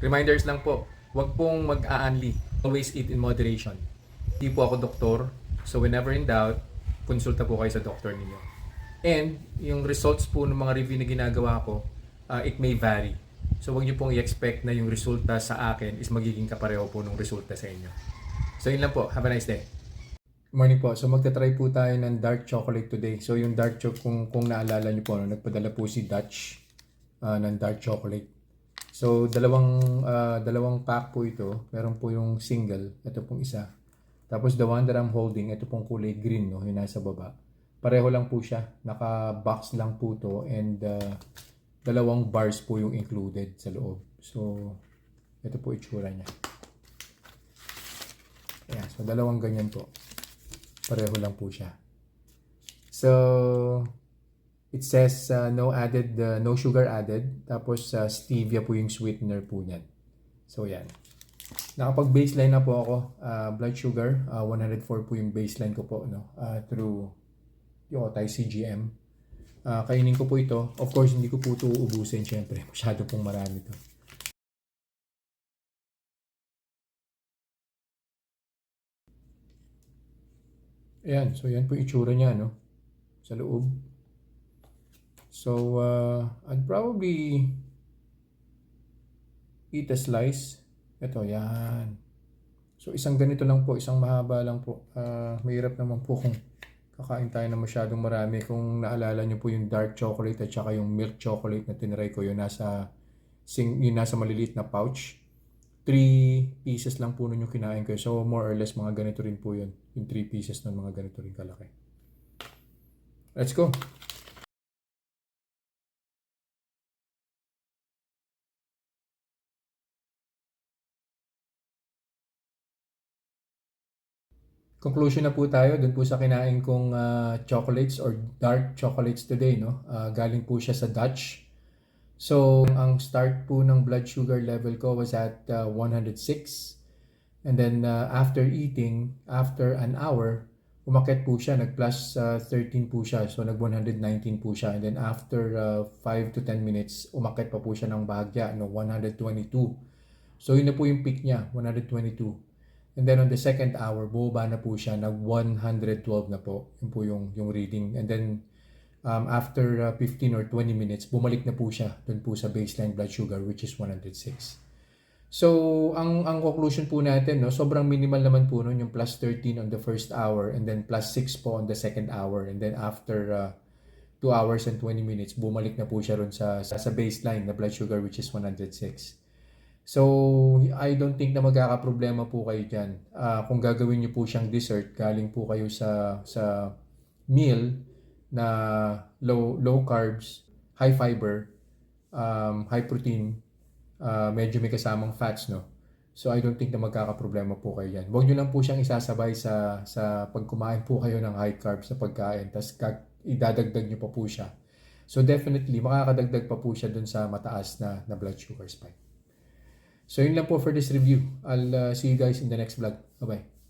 Reminders lang po, wag pong mag-aanli. Always eat in moderation. Hindi po ako doktor, so whenever in doubt, konsulta po kayo sa doktor ninyo. And yung results po ng mga review na ginagawa ko, it may vary. So wag niyo pong i-expect na yung resulta sa akin is magiging kapareho po ng resulta sa inyo. So yun lang po. Have a nice day. Good morning po. So magta-try po tayo ng dark chocolate today. So yung dark chocolate, kung naalala niyo po, nagpadala po si Dutch ng dark chocolate. So dalawang pack po ito. Meron po yung single, ito pong isa. Tapos the one that I'm holding, ito pong kulay green, no, yung nasa baba. Pareho lang po siya. Naka-box lang po to, and dalawang bars po yung included sa loob. So ito po itsura niya. Ayan, so dalawang ganyan po. Pareho lang po siya. So it says no sugar added. Tapos stevia po yung sweetener po niyan. So yan. Nakapag-baseline na po ako. Blood sugar, 104 po yung baseline ko po, no, through yung Otay CGM. Kainin ko po ito. Of course, hindi ko po ito uubusin, syempre. Masyado pong marami to. Ayan, so yan po itsura niya, no, sa loob. So, I'd probably eat a slice. Ito, yan. So, isang ganito lang po, isang mahaba lang po. Mahirap naman po kung kakain tayo na masyadong marami. Kung naalala nyo po yung dark chocolate at saka yung milk chocolate na tinry ko, yung nasa maliliit na pouch. 3 pieces lang po nun yung kinain ko. So, more or less, mga ganito rin po yun. Yung 3 pieces nun, mga ganito rin kalaki. Let's go! Conclusion na po tayo dun po sa kinain kong chocolates or dark chocolates today, no? Galing po siya sa Dutch. So, ang start po ng blood sugar level ko was at 106. And then after eating, after an hour, umakyat po siya, nag-plus 13 po siya. So, nag-119 po siya. And then after 5 to 10 minutes, umakyat pa po siya ng bahagya, no? 122. So, yun na po yung peak niya, 122. And then on the second hour, bumaba na po siya, nag-112 na po. Yun po yung reading. And then after 15 or 20 minutes, bumalik na po siya dun po sa baseline blood sugar, which is 106. So, ang conclusion po natin, no, sobrang minimal naman po nun, yung plus 13 on the first hour, and then plus 6 po on the second hour. And then after 2 hours and 20 minutes, bumalik na po siya ron sa baseline na blood sugar, which is 106. So, I don't think na magkakaproblema po kayo dyan. Kung gagawin niyo po siyang dessert, galing po kayo sa meal na low carbs, high fiber, high protein, medyo may kasamang fats, no? So, I don't think na magkakaproblema po kayo dyan. Huwag nyo lang po siyang isasabay sa pag kumain po kayo ng high carbs sa pagkain, tapos idadagdag nyo pa po siya. So, definitely, makakadagdag pa po siya dun sa mataas na blood sugar spike. So, yun lang po for this review. I'll see you guys in the next vlog. Bye-bye.